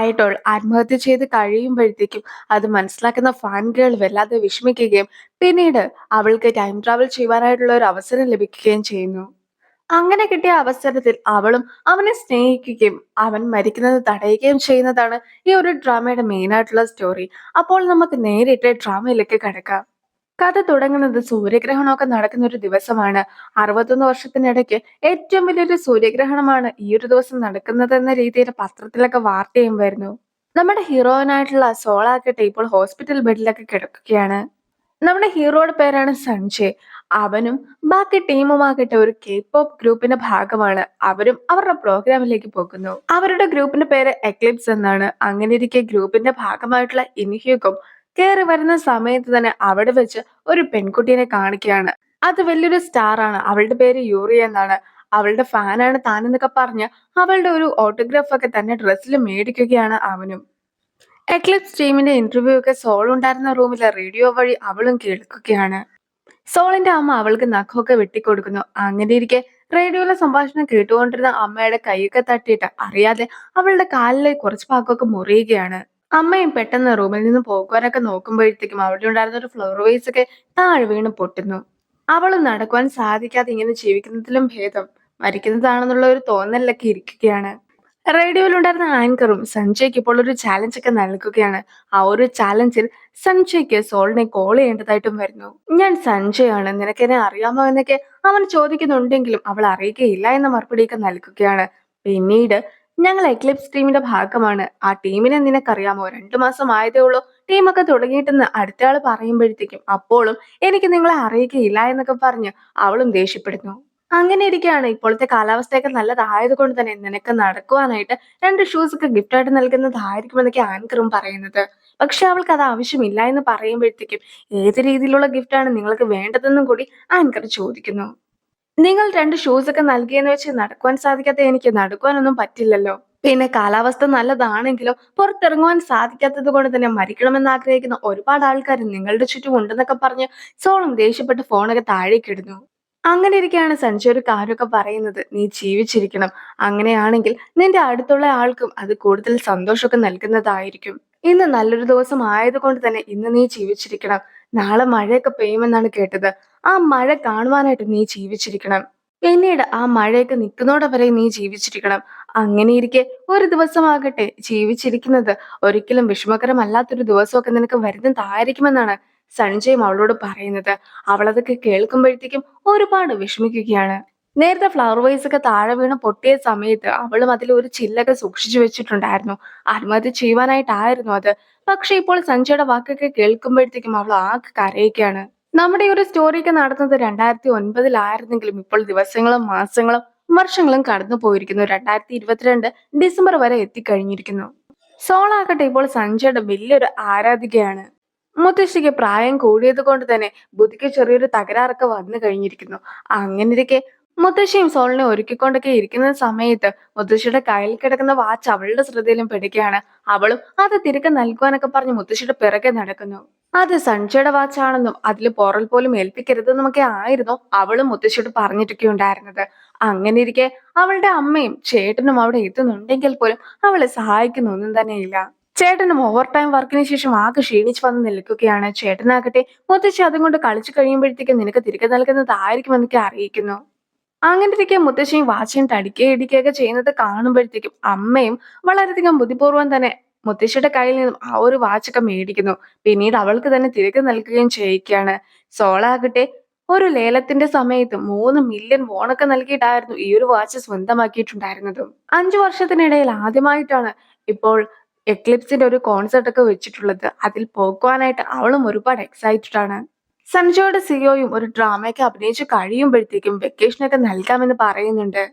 Idol ആത്മഹത്യ ചെയ്ത് കഴിയുമ്പോഴത്തേക്കും അത് മനസ്സിലാക്കുന്ന ഫാൻ ഗേൾ വല്ലാതെ വിഷമിക്കുകയും പിന്നീട് അവൾക്ക് ടൈം ട്രാവൽ ചെയ്യുവാനായിട്ടുള്ള ഒരു അവസരം ലഭിക്കുകയും ചെയ്യുന്നു. അങ്ങനെ കിട്ടിയ അവസരത്തിൽ അവളും അവനെ സ്നേഹിക്കുകയും അവൻ മരിക്കുന്നത് തടയുകയും ചെയ്യുന്നതാണ് ഈ ഒരു ഡ്രാമയുടെ മെയിൻ ആയിട്ടുള്ള സ്റ്റോറി. അപ്പോൾ നമുക്ക് നേരിട്ട് ഡ്രാമയിലേക്ക് കടക്കാം. കഥ തുടങ്ങുന്നത് സൂര്യഗ്രഹണമൊക്കെ നടക്കുന്ന ഒരു ദിവസമാണ്. 61 വർഷത്തിനിടയ്ക്ക് ഏറ്റവും വലിയൊരു സൂര്യഗ്രഹണമാണ് ഈ ഒരു ദിവസം നടക്കുന്നത് എന്ന രീതിയിൽ പത്രത്തിലൊക്കെ വാർത്തയും വരുന്നു. നമ്മുടെ ഹീറോയിനായിട്ടുള്ള സോളാകട്ടെ ഇപ്പോൾ ഹോസ്പിറ്റൽ ബെഡിലൊക്കെ കിടക്കുകയാണ്. നമ്മുടെ ഹീറോയുടെ പേരാണ് സഞ്ജയ്. അവനും ബാക്കി ടീമുമാകട്ടെ ഒരു കെ പോപ്പ് ഗ്രൂപ്പിന്റെ ഭാഗമാണ്. അവരും അവരുടെ പ്രോഗ്രാമിലേക്ക് പോകുന്നു. അവരുടെ ഗ്രൂപ്പിന്റെ പേര് എക്ലിപ്സ് എന്നാണ്. അങ്ങനെ ഇരിക്കെ ഗ്രൂപ്പിന്റെ ഭാഗമായിട്ടുള്ള ഇൻഹ്യൂഗും കയറി വരുന്ന സമയത്ത് തന്നെ അവിടെ വെച്ച് ഒരു പെൺകുട്ടീനെ കാണിക്കുകയാണ്. അത് വലിയൊരു സ്റ്റാർ ആണ്. അവളുടെ പേര് യൂറി എന്നാണ്. അവളുടെ ഫാനാണ് താനെന്നൊക്കെ പറഞ്ഞ് അവളുടെ ഒരു ഓട്ടോഗ്രാഫ് ഒക്കെ തന്നെ ഡ്രസ്സിൽ മേടിക്കുകയാണ് അവനും. എക്ലിപ്സ് ടീമിന്റെ ഇന്റർവ്യൂ ഒക്കെ സോൾ ഉണ്ടായിരുന്ന റൂമിലെ റേഡിയോ വഴി അവളും കേൾക്കുകയാണ്. സോളിന്റെ അമ്മ അവൾക്ക് നഖമൊക്കെ വെട്ടിക്കൊടുക്കുന്നു. അങ്ങനെ ഇരിക്കെ റേഡിയോയിലെ സംഭാഷണം കേട്ടുകൊണ്ടിരുന്ന അമ്മയുടെ കൈയൊക്കെ തട്ടിയിട്ട് അറിയാതെ അവളുടെ കാലിലെ കുറച്ച് ഭാഗമൊക്കെ മുറിയുകയാണ്. അമ്മയും പെട്ടെന്ന് റൂമിൽ നിന്ന് പോകുവാനൊക്കെ നോക്കുമ്പോഴത്തേക്കും അവിടെ ഉണ്ടായിരുന്ന ഒരു ഫ്ലവർ വേസ് ഒക്കെ താഴെ വീണ് പൊട്ടുന്നു. അവളും നടക്കുവാൻ സാധിക്കാതെ ഇങ്ങനെ ജീവിക്കുന്നതിലും ഭേദം മരിക്കുന്നതാണെന്നുള്ള ഒരു തോന്നലിലൊക്കെ ഇരിക്കുകയാണ്. റേഡിയോയിലുണ്ടായിരുന്ന ആങ്കറും സഞ്ജയ്ക്ക് ഇപ്പോൾ ഒരു ചാലഞ്ച് ഒക്കെ നൽകുകയാണ്. ആ ഒരു ചാലഞ്ചിൽ സഞ്ജയ്ക്ക് സോളിനെ കോൾ ചെയ്യേണ്ടതായിട്ടും വരുന്നു. ഞാൻ സഞ്ജയ് ആണ്, നിനക്കെന്നെ അറിയാമോ എന്നൊക്കെ അവൻ ചോദിക്കുന്നുണ്ടെങ്കിലും അവൾ അറിയുകയില്ല എന്ന മറുപടിയൊക്കെ നൽകുകയാണ്. പിന്നീട് ഞങ്ങൾ എക്ലിപ്സ് ടീമിന്റെ ഭാഗമാണ്. ആ ടീമിനെ നിനക്കറിയാമോ? 2 മാസം ആയതേ ഉള്ളൂ ടീമൊക്കെ തുടങ്ങിയിട്ടെന്ന് അടുത്തയാൾ പറയുമ്പോഴത്തേക്കും അപ്പോഴും എനിക്ക് നിങ്ങളെ അറിയുകയില്ല എന്നൊക്കെ പറഞ്ഞ് അവളും ദേഷ്യപ്പെടുന്നു. അങ്ങനെ ഇരിക്കുകയാണ് ഇപ്പോഴത്തെ കാലാവസ്ഥയൊക്കെ നല്ലതായത് കൊണ്ട് തന്നെ നിനക്ക് നടക്കുവാനായിട്ട് 2 ഷൂസ് ഒക്കെ ഗിഫ്റ്റ് ആയിട്ട് നൽകുന്നതായിരിക്കും എന്നൊക്കെ ആങ്കറും പറയുന്നത്. പക്ഷെ അവൾക്ക് അത് ആവശ്യമില്ല എന്ന് പറയുമ്പോഴത്തേക്കും ഏത് രീതിയിലുള്ള ഗിഫ്റ്റ് ആണ് നിങ്ങൾക്ക് വേണ്ടതെന്നും കൂടി ആങ്കർ ചോദിക്കുന്നു. നിങ്ങൾ 2 ഷൂസ് ഒക്കെ നൽകിയെന്ന് വെച്ച് നടക്കുവാൻ സാധിക്കാത്ത എനിക്ക് നടക്കുവാനൊന്നും പറ്റില്ലല്ലോ. പിന്നെ കാലാവസ്ഥ നല്ലതാണെങ്കിലും പുറത്തിറങ്ങുവാൻ സാധിക്കാത്തത് കൊണ്ട് തന്നെ മരിക്കണമെന്ന് ആഗ്രഹിക്കുന്ന ഒരുപാട് ആൾക്കാർ നിങ്ങളുടെ ചുറ്റും ഉണ്ടെന്നൊക്കെ പറഞ്ഞ് സോളും ദേഷ്യപ്പെട്ട് ഫോണൊക്കെ താഴേക്ക് ഇടുന്നു. അങ്ങനെ ഇരിക്കെയാണ് സഞ്ജയ് ഒരു കാര്യമൊക്കെ പറയുന്നത്. നീ ജീവിച്ചിരിക്കണം. അങ്ങനെയാണെങ്കിൽ നിന്റെ അടുത്തുള്ള ആൾക്കും അത് കൂടുതൽ സന്തോഷമൊക്കെ നൽകുന്നതായിരിക്കും. ഇന്ന് നല്ലൊരു ദിവസം ആയതുകൊണ്ട് തന്നെ ഇന്ന് നീ ജീവിച്ചിരിക്കണം. നാളെ മഴയൊക്കെ പെയ്യുമെന്നാണ് കേട്ടത്. ആ മഴ കാണുവാനായിട്ട് നീ ജീവിച്ചിരിക്കണം. പിന്നീട് ആ മഴയൊക്കെ നിൽക്കുന്നോടെ വരെ നീ ജീവിച്ചിരിക്കണം. അങ്ങനെയിരിക്കെ ഒരു ദിവസമാകട്ടെ ജീവിച്ചിരിക്കുന്നത് ഒരിക്കലും വിഷമകരമല്ലാത്തൊരു ദിവസമൊക്കെ നിനക്ക് വരുന്നതായിരിക്കുമെന്നാണ് സഞ്ജയും അവളോട് പറയുന്നത്. അവളതൊക്കെ കേൾക്കുമ്പോഴത്തേക്കും ഒരുപാട് വിഷമിക്കുകയാണ്. നേരത്തെ ഫ്ലവർ വൈസ് ഒക്കെ താഴെ വീണ് പൊട്ടിയ സമയത്ത് അവളും അതിൽ ഒരു ചില്ലൊക്കെ സൂക്ഷിച്ചു വെച്ചിട്ടുണ്ടായിരുന്നു. ആത്മഹത്യ ചെയ്യുവാനായിട്ടായിരുന്നു അത്. പക്ഷെ ഇപ്പോൾ സഞ്ജയുടെ വാക്കൊക്കെ കേൾക്കുമ്പോഴത്തേക്കും അവൾ ആകെ കരയുകയാണ്. നമ്മുടെ ഈ ഒരു സ്റ്റോറിയൊക്കെ നടന്നത് 2009-ലായിരുന്നെങ്കിലും ഇപ്പോൾ ദിവസങ്ങളും മാസങ്ങളും വർഷങ്ങളും കടന്നു പോയിരിക്കുന്നു. 2022 ഡിസംബർ വരെ എത്തിക്കഴിഞ്ഞിരിക്കുന്നു. സോളാകട്ടെ ഇപ്പോൾ സഞ്ജയുടെ വലിയൊരു ആരാധികയാണ്. മുത്തശ്ശിക്ക് പ്രായം കൂടിയത് കൊണ്ട് തന്നെ ബുദ്ധിക്ക് ചെറിയൊരു തകരാറൊക്കെ വന്നു കഴിഞ്ഞിരിക്കുന്നു. അങ്ങനെയിരിക്കെ മുത്തശ്ശിയും സോളിനെ ഒരുക്കിക്കൊണ്ടൊക്കെ ഇരിക്കുന്ന സമയത്ത് മുത്തശ്ശിയുടെ കയ്യിൽ കിടക്കുന്ന വാച്ച് അവളുടെ ശ്രദ്ധയിലും പെടുകയാണ്. അവളും അത് തിരികെ നൽകുവാനൊക്കെ പറഞ്ഞ് മുത്തശ്ശിയുടെ പിറകെ നടക്കുന്നു. അത് സഞ്ജയുടെ വാച്ചാണെന്നും അതിൽ പോറൽ പോലും ഏൽപ്പിക്കരുതെന്നുമൊക്കെ ആയിരുന്നു അവളും മുത്തശ്ശിയോട് പറഞ്ഞിട്ടൊക്കെ ഉണ്ടായിരുന്നത്. അങ്ങനെ ഇരിക്കെ അവളുടെ അമ്മയും ചേട്ടനും അവിടെ എത്തുന്നുണ്ടെങ്കിൽ പോലും അവളെ സഹായിക്കുന്നൊന്നും തന്നെയില്ല. ചേട്ടനും ഓവർ ടൈം വർക്കിന് ശേഷം ആകെ ക്ഷീണിച്ച് വന്ന് നിൽക്കുകയാണ്. ചേട്ടനാകട്ടെ മുത്തശ്ശി അതും കൊണ്ട് കളിച്ചു കഴിയുമ്പോഴത്തേക്കും നിനക്ക് തിരികെ നൽകുന്നതായിരിക്കുമെന്നൊക്കെ അറിയിക്കുന്നു. അങ്ങനെ ഇരിക്കെ മുത്തശ്ശിയും വാച്ചിയും തടിക്കുകയും ഇടിക്കുകയൊക്കെ ചെയ്യുന്നത് കാണുമ്പോഴത്തേക്കും അമ്മയും വളരെയധികം ബുദ്ധിപൂർവ്വം തന്നെ മുത്തശ്ശിയുടെ കയ്യിൽ നിന്നും ആ ഒരു വാച്ചൊക്കെ മേടിക്കുന്നു. പിന്നീട് അവൾക്ക് തന്നെ തിരികെ നൽകുകയും ചെയ്യുകയാണ്. സോളാകട്ടെ ഒരു ലേലത്തിന്റെ സമയത്ത് 3 മില്യൺ വോണൊക്കെ നൽകിയിട്ടായിരുന്നു ഈ ഒരു വാച്ച് സ്വന്തമാക്കിയിട്ടുണ്ടായിരുന്നതും. 5 വർഷത്തിനിടയിൽ ആദ്യമായിട്ടാണ് ഇപ്പോൾ എക്ലിപ്സിന്റെ ഒരു കോൺസെർട്ട് ഒക്കെ വെച്ചിട്ടുള്ളത്. അതിൽ പോകുവാനായിട്ട് അവളും ഒരുപാട് എക്സൈറ്റഡ് ആണ്. സഞ്ജയുടെ സിഒയും ഒരു ഡ്രാമയൊക്കെ അഭിനയിച്ച് കഴിയുമ്പോഴത്തേക്കും വെക്കേഷനൊക്കെ നൽകാമെന്ന് പറയുന്നുണ്ട്.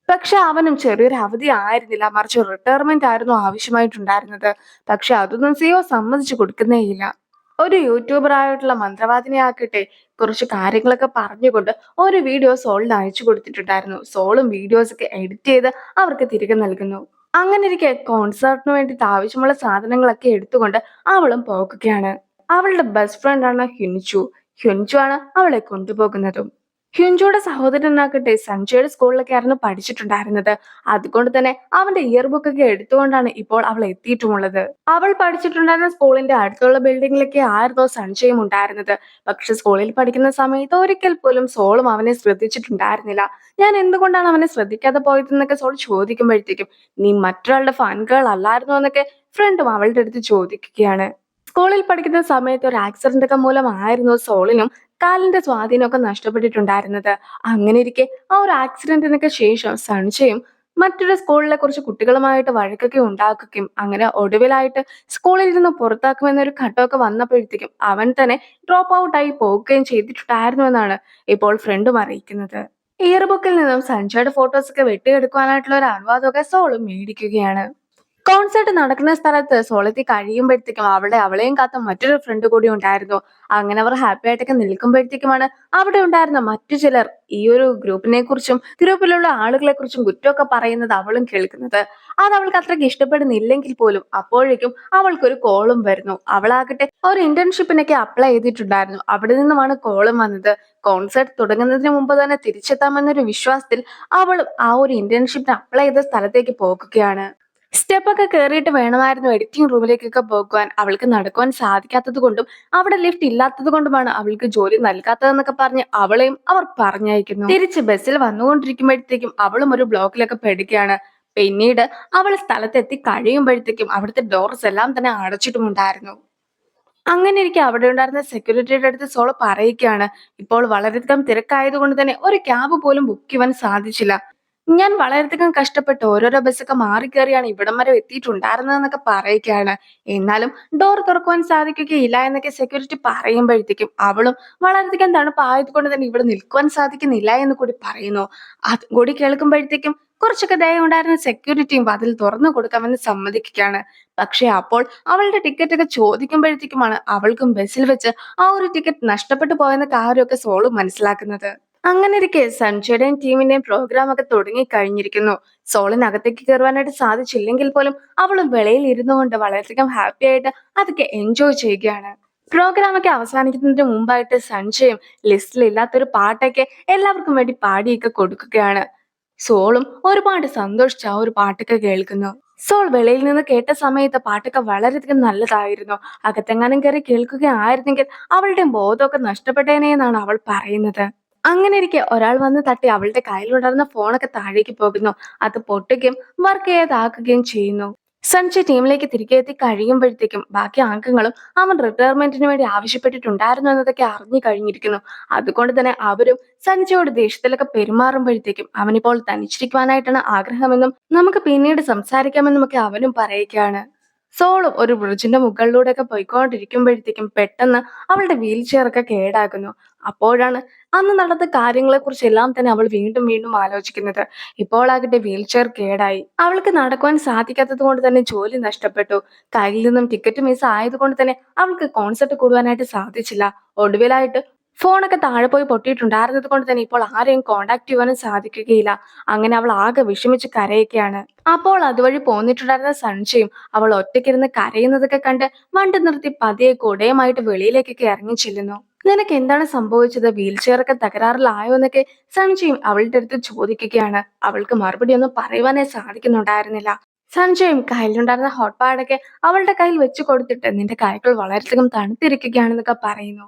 പക്ഷെ അവനും ചെറിയൊരു അവധി ആയിരുന്നില്ല, മറിച്ച് റിട്ടയർമെന്റ് ആയിരുന്നു ആവശ്യമായിട്ടുണ്ടായിരുന്നത്. പക്ഷെ അതൊന്നും സിഒ സമ്മതിച്ചു കൊടുക്കുന്നേയില്ല. ഒരു യൂട്യൂബർ ആയിട്ടുള്ള മന്ത്രവാദിനെ ആക്കട്ടെ കുറച്ച് കാര്യങ്ങളൊക്കെ പറഞ്ഞുകൊണ്ട് ഒരു വീഡിയോ സോളിന് അയച്ചു കൊടുത്തിട്ടുണ്ടായിരുന്നു. സോളും വീഡിയോസ് ഒക്കെ എഡിറ്റ് ചെയ്ത് അവർക്ക് തിരികെ നൽകുന്നു. അങ്ങനെ ഇരിക്കെ കോൺസേർട്ടിന് വേണ്ടിയിട്ട് ആവശ്യമുള്ള സാധനങ്ങളൊക്കെ എടുത്തുകൊണ്ട് അവളും പോകുകയാണ്. അവളുടെ ബെസ്റ്റ് ഫ്രണ്ട് ആണ് ഹ്യുൻചു. ഹ്യുൻചു ആണ് അവളെ കൊണ്ടുപോകുന്നതും. ഹ്യുൻജോയുടെ സഹോദരനാകട്ടെ സഞ്ജയുടെ സ്കൂളിലൊക്കെ ആയിരുന്നു പഠിച്ചിട്ടുണ്ടായിരുന്നത്. അതുകൊണ്ട് തന്നെ അവന്റെ ഇയർ ബുക്ക് ഒക്കെ എടുത്തുകൊണ്ടാണ് ഇപ്പോൾ അവൾ എത്തിയിട്ടുമുള്ളത്. അവൾ പഠിച്ചിട്ടുണ്ടായിരുന്ന സ്കൂളിന്റെ അടുത്തുള്ള ബിൽഡിങ്ങിലൊക്കെ ആയിരുന്നു സഞ്ജയും ഉണ്ടായിരുന്നത്. പക്ഷെ സ്കൂളിൽ പഠിക്കുന്ന സമയത്ത് ഒരിക്കൽ പോലും സോളും അവനെ ശ്രദ്ധിച്ചിട്ടുണ്ടായിരുന്നില്ല. ഞാൻ എന്തുകൊണ്ടാണ് അവനെ ശ്രദ്ധിക്കാതെ പോയതെന്നൊക്കെ സോൾ ചോദിക്കുമ്പോഴത്തേക്കും, നീ മറ്റൊരാളുടെ ഫാൻ ഗേൾ അല്ലായിരുന്നോ എന്നൊക്കെ ഫ്രണ്ടും അവളുടെ അടുത്ത് ചോദിക്കുകയാണ്. സ്കൂളിൽ പഠിക്കുന്ന സമയത്ത് ഒരു ആക്സിഡന്റ് ഒക്കെ മൂലമായിരുന്നു സോളിനും കാലിന്റെ സ്വാധീനമൊക്കെ നഷ്ടപ്പെട്ടിട്ടുണ്ടായിരുന്നത്. അങ്ങനെ ഇരിക്കെ ആ ഒരു ആക്സിഡന്റിനൊക്കെ ശേഷം സൺഷയും മറ്റൊരു സ്കൂളിലെ കുറച്ച് കുട്ടികളുമായിട്ട് വഴക്കൊക്കെ ഉണ്ടാക്കുകയും അങ്ങനെ ഒടുവിലായിട്ട് സ്കൂളിൽ നിന്ന് പുറത്താക്കുമെന്നൊരു ഘട്ടമൊക്കെ വന്നപ്പോഴത്തേക്കും അവൻ തന്നെ ഡ്രോപ്പ് ഔട്ട് ആയി പോകുകയും ചെയ്തിട്ടുണ്ടായിരുന്നു എന്നാണ് ഇപ്പോൾ ഫ്രണ്ടും അറിയിക്കുന്നത്. ഇയർ ബുക്കിൽ നിന്നും സഞ്ജയുടെ ഫോട്ടോസ് ഒക്കെ വെട്ടിയെടുക്കുവാനായിട്ടുള്ള ഒരു അനുവാദമൊക്കെ സോളും മേടിക്കുകയാണ്. കോൺസെർട്ട് നടക്കുന്ന സ്ഥലത്ത് സോളത്തി കഴിയുമ്പോഴത്തേക്കും അവളെയും കാത്ത മറ്റൊരു ഫ്രണ്ട് കൂടി ഉണ്ടായിരുന്നു. അങ്ങനെ അവർ ഹാപ്പി ആയിട്ടൊക്കെ നിൽക്കുമ്പോഴത്തേക്കുമാണ് അവിടെ ഉണ്ടായിരുന്ന മറ്റു ചിലർ ഈ ഒരു ഗ്രൂപ്പിനെ കുറിച്ചും ഗ്രൂപ്പിലുള്ള ആളുകളെ കുറിച്ചും കുറ്റമൊക്കെ പറയുന്നത് അവളും കേൾക്കുന്നത്. അത് അവൾക്ക് അത്രയ്ക്ക് ഇഷ്ടപ്പെടുന്നില്ലെങ്കിൽ പോലും അപ്പോഴേക്കും അവൾക്കൊരു കോളും വരുന്നു. അവളാകട്ടെ ഒരു ഇന്റേൺഷിപ്പിനൊക്കെ അപ്ലൈ ചെയ്തിട്ടുണ്ടായിരുന്നു. അവിടെ നിന്നുമാണ് കോളും വന്നത്. കോൺസെർട്ട് തുടങ്ങുന്നതിന് മുമ്പ് തന്നെ തിരിച്ചെത്താമെന്നൊരു വിശ്വാസത്തിൽ അവളും ആ ഒരു ഇന്റേൺഷിപ്പിന് അപ്ലൈ ചെയ്ത സ്ഥലത്തേക്ക് പോകുകയാണ്. സ്റ്റെപ്പൊക്കെ കയറിയിട്ട് വേണമായിരുന്നു എഡിറ്റിംഗ് റൂമിലേക്കൊക്കെ പോകുവാൻ. അവൾക്ക് നടക്കുവാൻ സാധിക്കാത്തത് കൊണ്ടും അവിടെ ലിഫ്റ്റ് ഇല്ലാത്തത് കൊണ്ടുമാണ് അവൾക്ക് ജോലി നൽകാത്തതെന്നൊക്കെ പറഞ്ഞ് അവളെയും അവർ പറഞ്ഞയക്കുന്നു. തിരിച്ച് ബസ്സിൽ വന്നുകൊണ്ടിരിക്കുമ്പോഴത്തേക്കും അവളും ഒരു ബ്ലോക്കിലൊക്കെ പെടുകയാണ്. പിന്നീട് അവൾ സ്ഥലത്തെത്തി കഴിയുമ്പോഴത്തേക്കും അവിടുത്തെ ഡോർസ് എല്ലാം തന്നെ അടച്ചിട്ടുമുണ്ടായിരുന്നു. അങ്ങനെ ഇരിക്കെ അവിടെ ഉണ്ടായിരുന്ന സെക്യൂരിറ്റിയുടെ അടുത്ത് സോളോ പറയുകയാണ്, ഇപ്പോൾ വളരെയധികം തിരക്കായതുകൊണ്ട് തന്നെ ഒരു ക്യാബ് പോലും ബുക്ക് ചെയ്യുവാൻ സാധിച്ചില്ല. ഞാൻ വളരെയധികം കഷ്ടപ്പെട്ട് ഓരോരോ ബസ്സൊക്കെ മാറി കയറിയാണ് ഇവിടം വരെ എത്തിയിട്ടുണ്ടായിരുന്നതെന്നൊക്കെ പറയുകയാണ്. എന്നാലും ഡോർ തുറക്കുവാൻ സാധിക്കുകയില്ല എന്നൊക്കെ സെക്യൂരിറ്റി പറയുമ്പോഴത്തേക്കും അവളും വളരെയധികം തണുപ്പായതുകൊണ്ട് തന്നെ ഇവിടെ നിൽക്കുവാൻ സാധിക്കുന്നില്ല എന്ന് കൂടി പറയുന്നു. അതും കൂടി കേൾക്കുമ്പോഴത്തേക്കും കുറച്ചൊക്കെ ദയ ഉണ്ടായിരുന്ന സെക്യൂരിറ്റിയും അതിൽ തുറന്നു കൊടുക്കാമെന്ന് സമ്മതിക്കുകയാണ്. പക്ഷെ അപ്പോൾ അവളുടെ ടിക്കറ്റ് ഒക്കെ ചോദിക്കുമ്പോഴത്തേക്കുമാണ് അവൾക്കും ബസ്സിൽ വെച്ച് ആ ഒരു ടിക്കറ്റ് നഷ്ടപ്പെട്ടു പോയെന്ന കാര്യമൊക്കെ സോള് മനസ്സിലാക്കുന്നത്. അങ്ങനെ ഇരിക്കെ സഞ്ജയുടെയും ടീമിന്റെയും പ്രോഗ്രാം ഒക്കെ തുടങ്ങി കഴിഞ്ഞിരിക്കുന്നു. സോളിനകത്തേക്ക് കയറുവാനായിട്ട് സാധിച്ചില്ലെങ്കിൽ പോലും അവളും വെളിയിൽ ഇരുന്നു കൊണ്ട് വളരെയധികം ഹാപ്പി ആയിട്ട് അതൊക്കെ എൻജോയ് ചെയ്യുകയാണ്. പ്രോഗ്രാം ഒക്കെ അവസാനിക്കുന്നതിന് മുമ്പായിട്ട് സഞ്ജയും ലിസ്റ്റിൽ ഇല്ലാത്തൊരു പാട്ടൊക്കെ എല്ലാവർക്കും വേണ്ടി പാടിയൊക്കെ കൊടുക്കുകയാണ്. സോളും ഒരുപാട് സന്തോഷിച്ച് ആ ഒരു പാട്ടൊക്കെ കേൾക്കുന്നു. സോൾ വെളിയിൽ നിന്ന് കേട്ട സമയത്ത് പാട്ടൊക്കെ വളരെയധികം നല്ലതായിരുന്നു. അകത്തെങ്ങാനും കയറി കേൾക്കുകയായിരുന്നെങ്കിൽ അവളുടെ ബോധമൊക്കെ നഷ്ടപ്പെട്ടേനെ എന്നാണ് അവൾ പറയുന്നത്. അങ്ങനെ ഇരിക്കെ ഒരാൾ വന്ന് തട്ടി അവളുടെ കയ്യിലുണ്ടായിരുന്ന ഫോണൊക്കെ താഴേക്ക് പോകുന്നു. അത് പൊട്ടുകയും വർക്ക് ചെയ്യാതാക്കുകയും ചെയ്യുന്നു. സഞ്ജയ് ടീമിലേക്ക് തിരികെ എത്തി കഴിയുമ്പോഴത്തേക്കും ബാക്കി അംഗങ്ങളും അവൻ റിട്ടയർമെന്റിന് വേണ്ടി ആവശ്യപ്പെട്ടിട്ടുണ്ടായിരുന്നു എന്നതൊക്കെ അറിഞ്ഞു കഴിഞ്ഞിരിക്കുന്നു. അതുകൊണ്ട് തന്നെ അവരും സഞ്ജയോട് ദേഷ്യത്തിലൊക്കെ പെരുമാറുമ്പോഴത്തേക്കും അവനിപ്പോൾ തനിച്ചിരിക്കുവാനായിട്ടാണ് ആഗ്രഹമെന്നും നമുക്ക് പിന്നീട് സംസാരിക്കാമെന്നും ഒക്കെ അവനും പറയുകയാണ്. സോളും ഒരു ബ്രിഡ്ജിന്റെ മുകളിലൂടെയൊക്കെ പോയിക്കൊണ്ടിരിക്കുമ്പോഴത്തേക്കും പെട്ടെന്ന് അവളുടെ വീൽ ചെയർ ഒക്കെ കേടാകുന്നു. അപ്പോഴാണ് അന്ന് നടന്ന കാര്യങ്ങളെ കുറിച്ച് എല്ലാം തന്നെ അവൾ വീണ്ടും വീണ്ടും ആലോചിക്കുന്നത്. ഇപ്പോൾ ആകട്ടെ വീൽ ചെയർ കേടായി. അവൾക്ക് നടക്കുവാൻ സാധിക്കാത്തത് കൊണ്ട് തന്നെ ജോലി നഷ്ടപ്പെട്ടു. കയ്യിൽ നിന്നും ടിക്കറ്റ് മിസ് ആയതുകൊണ്ട് തന്നെ അവൾക്ക് കോൺസെർട്ട് കൂടുവാനായിട്ട് സാധിച്ചില്ല. ഒടുവിലായിട്ട് ഫോണൊക്കെ താഴെ പോയി പൊട്ടിയിട്ടുണ്ടായിരുന്നത് കൊണ്ട് തന്നെ ഇപ്പോൾ ആരെയും കോണ്ടാക്ട് ചെയ്യുവാനും സാധിക്കുകയില്ല. അങ്ങനെ അവൾ ആകെ വിഷമിച്ച് കരയൊക്കെയാണ്. അപ്പോൾ അതുവഴി പോന്നിട്ടുണ്ടായിരുന്ന സഞ്ജയും അവൾ ഒറ്റയ്ക്കിരുന്ന് കരയുന്നതൊക്കെ കണ്ട് വണ്ടി നിർത്തി പതിയെ കുടയുമായിട്ട് വെളിയിലേക്കൊക്കെ ഇറങ്ങി ചെല്ലുന്നു. നിനക്ക് എന്താണ് സംഭവിച്ചത്? വീൽ ചെയർ ഒക്കെ തകരാറിലായോ എന്നൊക്കെ സഞ്ജയും അവളുടെ അടുത്ത് ചോദിക്കുകയാണ്. അവൾക്ക് മറുപടി ഒന്നും പറയുവാനേ സാധിക്കുന്നുണ്ടായിരുന്നില്ല. സഞ്ജയും കയ്യിലുണ്ടായിരുന്ന ഹോട്ട് പാഡൊക്കെ അവളുടെ കയ്യിൽ വെച്ച് കൊടുത്തിട്ട് നിന്റെ കൈകൾ വളരെയധികം തണുത്തിരിക്കുകയാണെന്നൊക്കെ പറയുന്നു.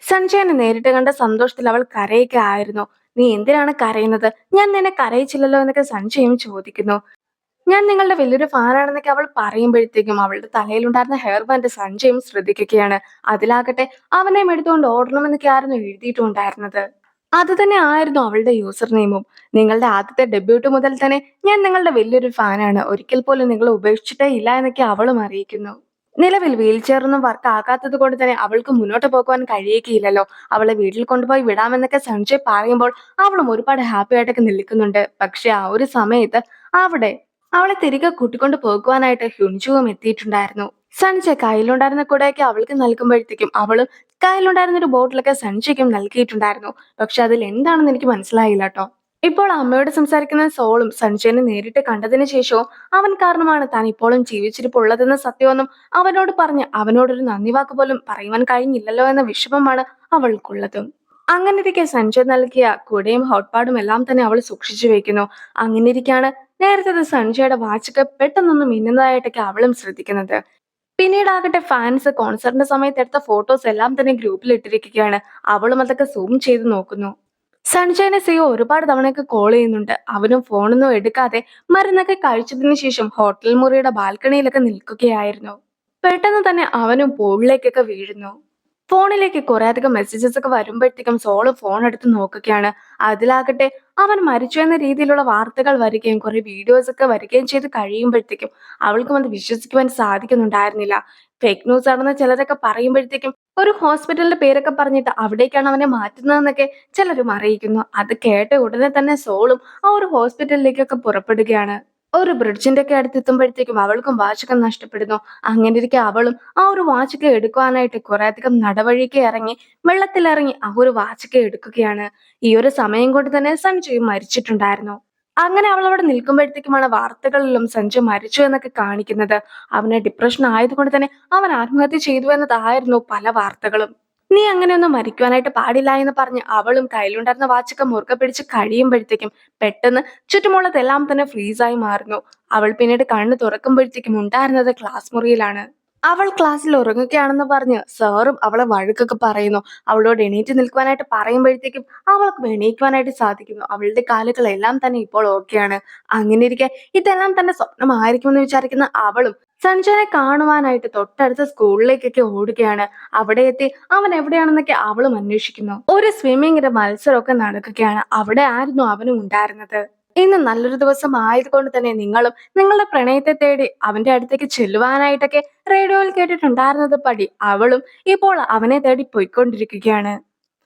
സഞ്ജയനെ നേരിട്ട് കണ്ട സന്തോഷത്തിൽ അവൾ കരയൊക്കെ ആയിരുന്നു. നീ എന്തിനാണ് കരയുന്നത്? ഞാൻ നിന്നെ കരയിച്ചില്ലല്ലോ എന്നൊക്കെ സഞ്ജയും ചോദിക്കുന്നു. ഞാൻ നിങ്ങളുടെ വലിയൊരു ഫാനാണെന്നൊക്കെ അവൾ പറയുമ്പോഴത്തേക്കും അവളുടെ തലയിലുണ്ടായിരുന്ന ഹെയർ ബാൻഡ് സഞ്ജയും ശ്രദ്ധിക്കുകയാണ്. അതിലാകട്ടെ അവനെയും എടുത്തുകൊണ്ട് ഓടണമെന്നൊക്കെ ആയിരുന്നു എഴുതിയിട്ടുണ്ടായിരുന്നത്. അത് തന്നെ ആയിരുന്നു അവളുടെ യൂസർ നെയിമും. നിങ്ങളുടെ ആദ്യത്തെ ഡെബ്യൂട്ട് മുതൽ തന്നെ ഞാൻ നിങ്ങളുടെ വലിയൊരു ഫാനാണ്. ഒരിക്കൽ പോലും നിങ്ങൾ ഉപേക്ഷിച്ചിട്ടേ ഇല്ല എന്നൊക്കെ അവളും അറിയിക്കുന്നു. നിലവിൽ വീൽ ചെയർ ഒന്നും വർക്ക് ആകാത്തത് കൊണ്ട് തന്നെ അവൾക്ക് മുന്നോട്ട് പോകുവാൻ കഴിയുകയില്ലല്ലോ. അവളെ വീട്ടിൽ കൊണ്ടുപോയി വിടാമെന്നൊക്കെ സഞ്ജയ് പറയുമ്പോൾ അവളും ഒരുപാട് ഹാപ്പി ആയിട്ടൊക്കെ നിൽക്കുന്നുണ്ട്. പക്ഷെ ആ ഒരു സമയത്ത് അവിടെ അവളെ തിരികെ കൂട്ടിക്കൊണ്ട് പോകുവാനായിട്ട് ഹ്യുൻജുവും എത്തിയിട്ടുണ്ടായിരുന്നു. സഞ്ജയ് കയ്യിലുണ്ടായിരുന്ന കുടയൊക്കെ അവൾക്ക് നൽകുമ്പോഴത്തേക്കും അവളും കയ്യിലുണ്ടായിരുന്ന ഒരു ബോട്ടിലൊക്കെ സഞ്ജയ്ക്കും നൽകിയിട്ടുണ്ടായിരുന്നു. പക്ഷെ അതിൽ എന്താണെന്ന് എനിക്ക് മനസ്സിലായില്ല കേട്ടോ. ഇപ്പോൾ അമ്മയോട് സംസാരിക്കുന്ന സോളും സഞ്ജയനെ നേരിട്ട് കണ്ടതിന് ശേഷവും അവൻ കാരണമാണ് താൻ ഇപ്പോഴും ജീവിച്ചിരിപ്പുള്ളതെന്ന സത്യമൊന്നും അവനോട് പറഞ്ഞ് അവനോടൊരു നന്ദി വാക്ക് പോലും പറയുവാൻ കഴിഞ്ഞില്ലല്ലോ എന്ന വിഷമമാണ് അവൾക്കുള്ളത്. അങ്ങനെ ഇരിക്കെ സഞ്ജയ് നൽകിയ കുടയും ഹോട്ട്പാഡും എല്ലാം തന്നെ അവൾ സൂക്ഷിച്ചു വെക്കുന്നു. അങ്ങനെ ഇരിക്കാണ് നേരത്തെ സഞ്ജയുടെ വാച്ചൊക്കെ പെട്ടെന്നൊന്ന് മിന്നുന്നതായിട്ടൊക്കെ അവളും ശ്രദ്ധിക്കുന്നത്. പിന്നീടാകട്ടെ ഫാൻസ് കോൺസെർട്ടിന്റെ സമയത്ത് എടുത്ത ഫോട്ടോസ് എല്ലാം തന്നെ ഗ്രൂപ്പിൽ ഇട്ടിരിക്കുകയാണ്. അവളും അതൊക്കെ സൂം ചെയ്ത് നോക്കുന്നു. സഞ്ജയനെ സിയോ ഒരുപാട് തവണയൊക്കെ കോൾ ചെയ്യുന്നുണ്ട്. അവനും ഫോണൊന്നും എടുക്കാതെ മരുന്നൊക്കെ കഴിച്ചതിന് ശേഷം ഹോട്ടൽ മുറിയുടെ ബാൽക്കണിയിലൊക്കെ നിൽക്കുകയായിരുന്നു. പെട്ടെന്ന് തന്നെ അവനും പൂളിലേക്കൊക്കെ വീഴുന്നു. ഫോണിലേക്ക് കുറെ അധികം മെസ്സേജസ് ഒക്കെ വരുമ്പോഴത്തേക്കും സോള് ഫോൺ എടുത്ത് നോക്കുകയാണ്. അതിലാകട്ടെ അവൻ മരിച്ചു എന്ന രീതിയിലുള്ള വാർത്തകൾ വരികയും കുറെ വീഡിയോസ് ഒക്കെ വരികയും ചെയ്ത് കഴിയുമ്പോഴത്തേക്കും അവൾക്കും അത് വിശ്വസിക്കുവാൻ സാധിക്കുന്നുണ്ടായിരുന്നില്ല. ഫേക്ക് ന്യൂസ് ആണെന്ന് ചിലരൊക്കെ പറയുമ്പോഴത്തേക്കും ഒരു ഹോസ്പിറ്റലിന്റെ പേരൊക്കെ പറഞ്ഞിട്ട് അവിടേക്കാണ് അവനെ മാറ്റുന്നതെന്നൊക്കെ ചിലരും അറിയിക്കുന്നു. അത് കേട്ട ഉടനെ തന്നെ സോളും ആ ഒരു ഹോസ്പിറ്റലിലേക്കൊക്കെ പുറപ്പെടുകയാണ്. ഒരു ബ്രിഡ്ജിന്റെ ഒക്കെ അടുത്തെത്തുമ്പോഴത്തേക്കും അവൾക്കും വാച്ചകം നഷ്ടപ്പെടുന്നു. അങ്ങനെ ഇരിക്കെ അവളും ആ ഒരു വാച്ചൊക്കെ എടുക്കുവാനായിട്ട് കുറെ അധികം നടവഴിക്ക് ഇറങ്ങി വെള്ളത്തിലിറങ്ങി ആ ഒരു വാച്ചൊക്കെ എടുക്കുകയാണ്. ഈ ഒരു സമയം കൊണ്ട് തന്നെ സഞ്ജയ് മരിച്ചിട്ടുണ്ടായിരുന്നു. അങ്ങനെ അവൾ അവിടെ നിൽക്കുമ്പോഴത്തേക്കുമാണ് വാർത്തകളിലും സഞ്ജയ് മരിച്ചു എന്നൊക്കെ കാണിക്കുന്നത്. അവന് ഡിപ്രഷൻ ആയതുകൊണ്ട് തന്നെ അവൻ ആത്മഹത്യ ചെയ്തു എന്നതായിരുന്നു പല വാർത്തകളും. നീ അങ്ങനെയൊന്നും മരിക്കുവാനായിട്ട് പാടില്ല എന്ന് പറഞ്ഞ് അവളും കയ്യിലുണ്ടായിരുന്ന വാച്ചൊക്കെ മുറുകെ പിടിച്ച് കഴിയുമ്പോഴത്തേക്കും പെട്ടെന്ന് ചുറ്റുമുള്ളതെല്ലാം തന്നെ ഫ്രീസായി മാറുന്നു. അവൾ പിന്നീട് കണ്ണ് തുറക്കുമ്പോഴത്തേക്കും ഉണ്ടായിരുന്നത് ക്ലാസ് മുറിയിലാണ്. അവൾ ക്ലാസ്സിൽ ഉറങ്ങുകയാണെന്ന് പറഞ്ഞ് സാറും അവളെ വഴക്കൊക്കെ പറയുന്നു. അവളോട് എണീറ്റ് നിൽക്കുവാനായിട്ട് പറയുമ്പോഴത്തേക്കും അവൾക്ക് എണീക്കുവാനായിട്ട് സാധിക്കുന്നു. അവളുടെ കാലുകളെല്ലാം തന്നെ ഇപ്പോൾ ഓക്കെയാണ്. അങ്ങനെ ഇരിക്കെ ഇതെല്ലാം തന്നെ സ്വപ്നമായിരിക്കുമെന്ന് വിചാരിക്കുന്ന അവളും സഞ്ജയനെ കാണുവാനായിട്ട് തൊട്ടടുത്ത സ്കൂളിലേക്കൊക്കെ ഓടുകയാണ്. അവിടെ എത്തി അവൻ എവിടെയാണെന്നൊക്കെ അവളും അന്വേഷിക്കുന്നു. ഒരു സ്വിമ്മിങ്ങിന്റെ മത്സരമൊക്കെ നടക്കുകയാണ്. അവിടെ ആയിരുന്നു അവനും ഉണ്ടായിരുന്നത്. ഇന്ന് നല്ലൊരു ദിവസം ആയതുകൊണ്ട് തന്നെ നിങ്ങളും നിങ്ങളുടെ പ്രണയത്തെ തേടി അവന്റെ അടുത്തേക്ക് ചെല്ലുവാനായിട്ടൊക്കെ റേഡിയോയിൽ കേട്ടിട്ടുണ്ടായിരുന്നത് പടി അവളും ഇപ്പോൾ അവനെ തേടി പോയിക്കൊണ്ടിരിക്കുകയാണ്.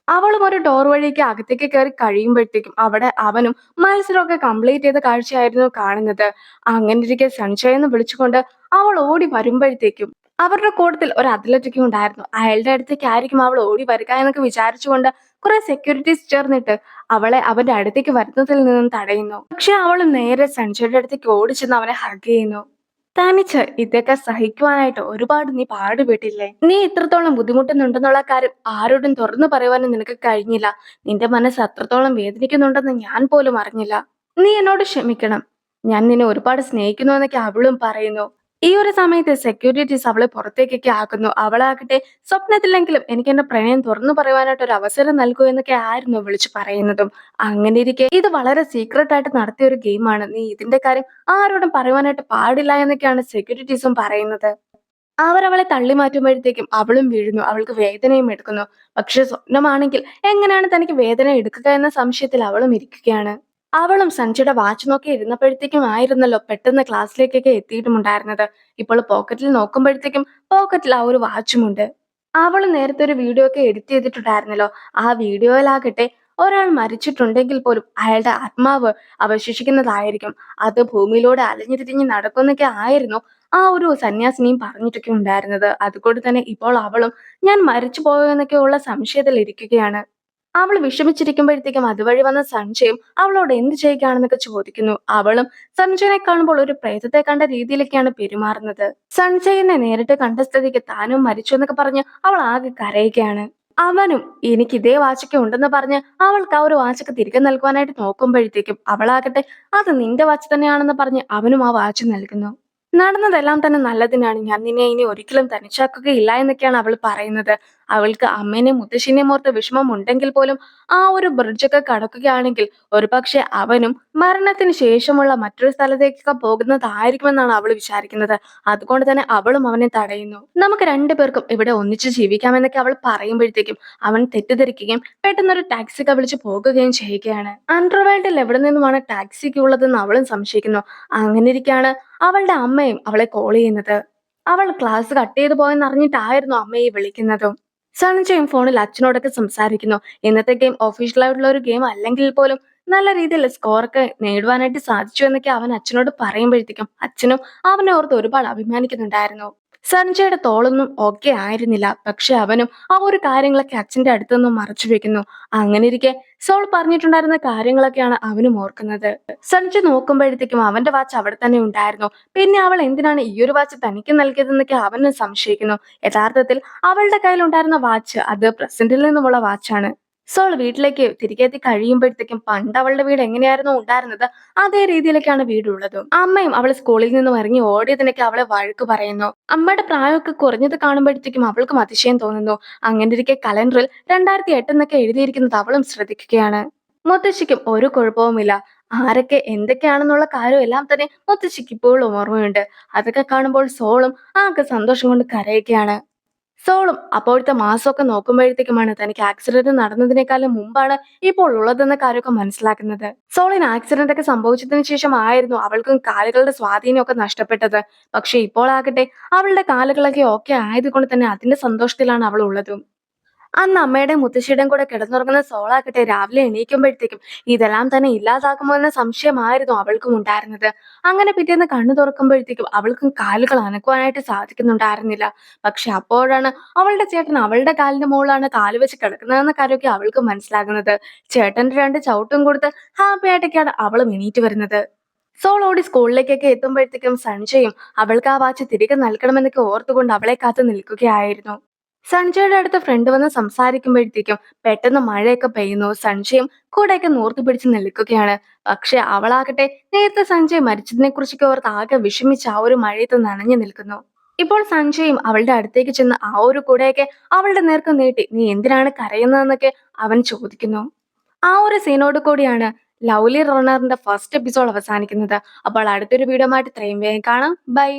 അവളും ഒരു ഡോർ വഴിക്ക് അകത്തേക്ക് കയറി കഴിയുമ്പോഴത്തേക്കും അവിടെ അവനും മത്സരമൊക്കെ കംപ്ലീറ്റ് ചെയ്ത കാഴ്ചയായിരുന്നു കാണുന്നത്. അങ്ങനെ ഇരിക്കെ സൺഷൈൻ എന്ന് വിളിച്ചുകൊണ്ട് അവൾ ഓടി വരുമ്പോഴത്തേക്കും അവരുടെ കൂട്ടത്തിൽ ഒരു അത്ലറ്റിക്കും ഉണ്ടായിരുന്നു. അയാളുടെ അടുത്തേക്ക് ആയിരിക്കും അവൾ ഓടി വരിക എന്നൊക്കെ വിചാരിച്ചുകൊണ്ട് കുറെ സെക്യൂരിറ്റീസ് ചേർന്നിട്ട് അവളെ അവന്റെ അടുത്തേക്ക് വരുന്നതിൽ നിന്നും തടയുന്നു. പക്ഷെ അവൾ നേരെ സഞ്ജയുടെ അടുത്തേക്ക് ഓടിച്ചെന്ന് അവനെ ഹഗ് ചെയ്യുന്നു. തനിച്ച് ഇതൊക്കെ സഹിക്കുവാനായിട്ട് ഒരുപാട് നീ പാടുപെട്ടില്ലേ? നീ ഇത്രത്തോളം ബുദ്ധിമുട്ടുന്നുണ്ടെന്നുള്ള കാര്യം ആരോടും തുറന്നു പറയുവാനും നിനക്ക് കഴിഞ്ഞില്ല. നിന്റെ മനസ്സ് അത്രത്തോളം വേദനിക്കുന്നുണ്ടെന്ന് ഞാൻ പോലും അറിഞ്ഞില്ല. നീ എന്നോട് ക്ഷമിക്കണം. ഞാൻ നിന്നെ ഒരുപാട് സ്നേഹിക്കുന്നു എന്നൊക്കെ അവളും പറയുന്നു. ഈ ഒരു സമയത്ത് സെക്യൂരിറ്റീസ് അവളെ പുറത്തേക്കൊക്കെ ആക്കുന്നു. അവളാകട്ടെ സ്വപ്നത്തിലെങ്കിലും എനിക്ക് എന്റെ പ്രണയം തുറന്നു പറയുവാനായിട്ട് ഒരു അവസരം നൽകൂ എന്നൊക്കെ ആയിരുന്നു വിളിച്ചു പറയുന്നതും. അങ്ങനെ ഇരിക്കെ ഇത് വളരെ സീക്രട്ട് ആയിട്ട് നടത്തിയ ഒരു ഗെയിമാണ്. നീ ഇതിന്റെ കാര്യം ആരോടും പറയുവാനായിട്ട് പാടില്ല എന്നൊക്കെയാണ് സെക്യൂരിറ്റീസും പറയുന്നത്. അവരവളെ തള്ളി മാറ്റുമ്പോഴത്തേക്കും അവളും വീഴുന്നു. അവൾക്ക് വേദനയും എടുക്കുന്നു. പക്ഷെ സ്വപ്നമാണെങ്കിൽ എങ്ങനെയാണ് തനിക്ക് വേദന എടുക്കുക എന്ന സംശയത്തിൽ അവളും ഇരിക്കുകയാണ്. അവളും സഞ്ജയുടെ വാച്ച് നോക്കി ഇരുന്നപ്പോഴത്തേക്കും ആയിരുന്നല്ലോ പെട്ടെന്ന് ക്ലാസ്സിലേക്കൊക്കെ എത്തിയിട്ടുമുണ്ടായിരുന്നത്. ഇപ്പോൾ പോക്കറ്റിൽ നോക്കുമ്പോഴത്തേക്കും പോക്കറ്റിൽ ആ ഒരു വാച്ചുമുണ്ട്. അവൾ നേരത്തെ ഒരു വീഡിയോ ഒക്കെ എഡിറ്റ് ചെയ്തിട്ടുണ്ടായിരുന്നല്ലോ. ആ വീഡിയോയിലാകട്ടെ ഒരാൾ മരിച്ചിട്ടുണ്ടെങ്കിൽ പോലും അയാളുടെ ആത്മാവ് അവശേഷിക്കുന്നതായിരിക്കും. അത് ഭൂമിയിലൂടെ അലഞ്ഞു തിരിഞ്ഞ് നടക്കുന്നൊക്കെ ആയിരുന്നു ആ ഒരു സന്യാസിനിയും പറഞ്ഞിട്ടൊക്കെ ഉണ്ടായിരുന്നത്. അതുകൊണ്ട് തന്നെ ഇപ്പോൾ അവളും ഞാൻ മരിച്ചു പോയോ എന്നൊക്കെ ഉള്ള സംശയത്തിൽ ഇരിക്കുകയാണ്. അവൾ വിഷമിച്ചിരിക്കുമ്പോഴത്തേക്കും അതുവഴി വന്ന സഞ്ജയും അവളോട് എന്ത് ചെയ്യുകയാണെന്നൊക്കെ ചോദിക്കുന്നു. അവളും സഞ്ജയനെ കാണുമ്പോൾ ഒരു പ്രേതത്തെ കണ്ട രീതിയിലൊക്കെയാണ് പെരുമാറുന്നത്. സഞ്ജയനെ നേരിട്ട് കണ്ട സ്ഥിതിക്ക് താനും മരിച്ചു എന്നൊക്കെ പറഞ്ഞ് അവൾ ആകെ കരയുകയാണ്. അവനും എനിക്ക് ഇതേ വാച്ചൊക്കെ ഉണ്ടെന്ന് പറഞ്ഞ് അവൾക്ക് ആ ഒരു വാച്ചൊക്കെ തിരികെ നൽകുവാനായിട്ട് നോക്കുമ്പോഴത്തേക്കും അവളാകട്ടെ അത് നിന്റെ വാച്ച് തന്നെയാണെന്ന് പറഞ്ഞ് അവനും ആ വാച്ച് നൽകുന്നു. നടന്നതെല്ലാം തന്നെ നല്ലതിനാണ്. ഞാൻ നിന്നെ ഇനി ഒരിക്കലും തനിച്ചാക്കുകയില്ല എന്നൊക്കെയാണ് അവൾ പറയുന്നത്. അവൾക്ക് അമ്മേനെയും മുത്തശ്ശിനെയും ഓർത്ത് വിഷമം ഉണ്ടെങ്കിൽ പോലും ആ ഒരു ബ്രിഡ്ജൊക്കെ കടക്കുകയാണെങ്കിൽ ഒരുപക്ഷെ അവനും മരണത്തിന് ശേഷമുള്ള മറ്റൊരു സ്ഥലത്തേക്കൊക്കെ പോകുന്നതായിരിക്കുമെന്നാണ് അവൾ വിചാരിക്കുന്നത്. അതുകൊണ്ട് തന്നെ അവളും അവനെ തടയുന്നു. നമുക്ക് രണ്ടുപേർക്കും ഇവിടെ ഒന്നിച്ച് ജീവിക്കാമെന്നൊക്കെ അവൾ പറയുമ്പോഴത്തേക്കും അവൻ തെറ്റിദ്ധരിക്കുകയും പെട്ടെന്നൊരു ടാക്സി ഒക്കെ വിളിച്ച് പോകുകയും ചെയ്യുകയാണ്. അണ്ടർവേൾഡിൽ എവിടെ നിന്നുമാണ് ടാക്സിക്ക് ഉള്ളതെന്ന് അവളും സംശയിക്കുന്നു. അങ്ങനെ ഇരിക്കാണ് അവളുടെ അമ്മയും അവളെ കോൾ ചെയ്യുന്നത്. അവൾ ക്ലാസ് കട്ട് ചെയ്തു പോയെന്നറിഞ്ഞിട്ടായിരുന്നു അമ്മയെ വിളിക്കുന്നതും. സൺജയും ഫോണിൽ അച്ഛനോടൊക്കെ സംസാരിക്കുന്നു. ഇന്നത്തെ ഗെയിം ഒഫീഷ്യൽ ആയിട്ടുള്ള ഒരു ഗെയിം അല്ലെങ്കിൽ പോലും നല്ല രീതിയിൽ സ്കോറൊക്കെ നേടുവാനായിട്ട് സാധിച്ചു എന്നൊക്കെ അവൻ അച്ഛനോട് പറയുമ്പോഴത്തേക്കും അച്ഛനും അവനെ ഓർത്ത് ഒരുപാട് അഭിമാനിക്കുന്നുണ്ടായിരുന്നു. സഞ്ജയുടെ തോളൊന്നും ഓക്കെ ആയിരുന്നില്ല. പക്ഷെ അവനും ആ ഒരു കാര്യങ്ങളൊക്കെ അച്ഛന്റെ അടുത്തുനിന്നും മറച്ചു വെക്കുന്നു. അങ്ങനെ ഇരിക്കെ സോൾ പറഞ്ഞിട്ടുണ്ടായിരുന്ന കാര്യങ്ങളൊക്കെയാണ് അവനും ഓർക്കുന്നത്. സഞ്ജയ് നോക്കുമ്പോഴത്തേക്കും അവന്റെ വാച്ച് അവിടെ തന്നെ ഉണ്ടായിരുന്നു. പിന്നെ അവൾ എന്തിനാണ് ഈ ഒരു വാച്ച് തനിക്ക് നൽകിയതെന്നൊക്കെ അവനും സംശയിക്കുന്നു. യഥാർത്ഥത്തിൽ അവളുടെ കയ്യിൽ ഉണ്ടായിരുന്ന വാച്ച് അത് പ്രസന്റിൽ നിന്നുമുള്ള വാച്ചാണ്. സോൾ വീട്ടിലേക്ക് തിരികെ എത്തി കഴിയുമ്പോഴത്തേക്കും പണ്ട് അവളുടെ വീട് എങ്ങനെയായിരുന്നോ ഉണ്ടായിരുന്നത് അതേ രീതിയിലേക്കാണ് വീടുള്ളത്. അമ്മയും അവൾ സ്കൂളിൽ നിന്നും ഇറങ്ങി ഓടിയതിനൊക്കെ അവളെ വഴക്ക് പറയുന്നു. അമ്മയുടെ പ്രായമൊക്കെ കുറഞ്ഞത് കാണുമ്പോഴത്തേക്കും അവൾക്കും അതിശയം തോന്നുന്നു. അങ്ങനെ ഇരിക്കെ കലണ്ടറിൽ 2008 എന്നൊക്കെ എഴുതിയിരിക്കുന്നത് അവളും ശ്രദ്ധിക്കുകയാണ്. മുത്തശ്ശിക്കും ഒരു കുഴപ്പവുമില്ല. ആരൊക്കെ എന്തൊക്കെയാണെന്നുള്ള കാര്യം എല്ലാം തന്നെ മുത്തശ്ശിക്ക് ഇപ്പോഴും ഓർമ്മയുണ്ട്. അതൊക്കെ കാണുമ്പോൾ സോളും ആകെ സന്തോഷം കൊണ്ട് കരയുകയാണ്. സോളും അപ്പോഴത്തെ മാസമൊക്കെ നോക്കുമ്പോഴത്തേക്കുമാണ് തനിക്ക് ആക്സിഡന്റ് നടന്നതിനേക്കാളും മുമ്പാണ് ഇപ്പോൾ ഉള്ളതെന്ന കാര്യമൊക്കെ മനസ്സിലാക്കുന്നത്. സോളിന് ആക്സിഡന്റ് ഒക്കെ സംഭവിച്ചതിന് ശേഷമായിരുന്നു അവൾക്കും കാലുകളുടെ സ്വാധീനമൊക്കെ നഷ്ടപ്പെട്ടത്. പക്ഷെ ഇപ്പോൾ ആകട്ടെ അവളുടെ കാലുകളൊക്കെ ഓക്കെ ആയതുകൊണ്ട് തന്നെ അതിന്റെ സന്തോഷത്തിലാണ് അവൾ ഉള്ളത്. അന്ന് അമ്മയുടെയും മുത്തശ്ശിയുടെയും കൂടെ കിടന്നുറങ്ങുന്ന സോളാകട്ടെ രാവിലെ എണീക്കുമ്പോഴത്തേക്കും ഇതെല്ലാം തന്നെ ഇല്ലാതാകുമോ എന്ന സംശയമായിരുന്നു അവൾക്കും ഉണ്ടായിരുന്നത്. അങ്ങനെ പിറ്റേന്ന് കണ്ണു തുറക്കുമ്പോഴത്തേക്കും അവൾക്കും കാലുകൾ അനക്കുവാനായിട്ട് സാധിക്കുന്നുണ്ടായിരുന്നില്ല. പക്ഷെ അപ്പോഴാണ് അവളുടെ ചേട്ടൻ അവളുടെ കാലിന്റെ മുകളിലാണ് കാല് വെച്ച് കിടക്കുന്നതെന്ന കാര്യമൊക്കെ അവൾക്ക് മനസ്സിലാകുന്നത്. ചേട്ടന്റെ 2 ചവിട്ടും കൊടുത്ത് ഹാപ്പി ആയിട്ടൊക്കെയാണ് അവളും എണീറ്റ് വരുന്നത്. സോൾ ഓടി സ്കൂളിലേക്കൊക്കെ എത്തുമ്പോഴത്തേക്കും സഞ്ജയും അവൾക്ക് ആ വാച്ച് തിരികെ നൽകണമെന്നൊക്കെ ഓർത്തുകൊണ്ട് അവളെ കാത്തു നിൽക്കുകയായിരുന്നു. സഞ്ജയുടെ അടുത്ത് ഫ്രണ്ട് വന്ന് സംസാരിക്കുമ്പോഴത്തേക്കും പെട്ടെന്ന് മഴയൊക്കെ പെയ്യുന്നു. സഞ്ജയും കൂടെയൊക്കെ നൂർത്ത് പിടിച്ച് നിൽക്കുകയാണ്. പക്ഷെ അവളാകട്ടെ നേരത്തെ സഞ്ജയ് മരിച്ചതിനെ കുറിച്ചൊക്കെ ഓർത്ത് ആകെ വിഷമിച്ച് ആ ഒരു മഴയത്ത് നനഞ്ഞു നിൽക്കുന്നു. ഇപ്പോൾ സഞ്ജയും അവളുടെ അടുത്തേക്ക് ചെന്ന് ആ ഒരു കൂടെയൊക്കെ അവളുടെ നേർക്ക് നീട്ടി നീ എന്തിനാണ് കരയുന്നതെന്നൊക്കെ അവൻ ചോദിക്കുന്നു. ആ ഒരു സീനോട് കൂടിയാണ് ലവ്ലി റണ്ണറിന്റെ ഫസ്റ്റ് എപ്പിസോഡ് അവസാനിക്കുന്നത്. അപ്പോൾ അടുത്തൊരു വീഡിയോ ആയിട്ട് ഇത്രയും വേഗം കാണാം. ബൈ.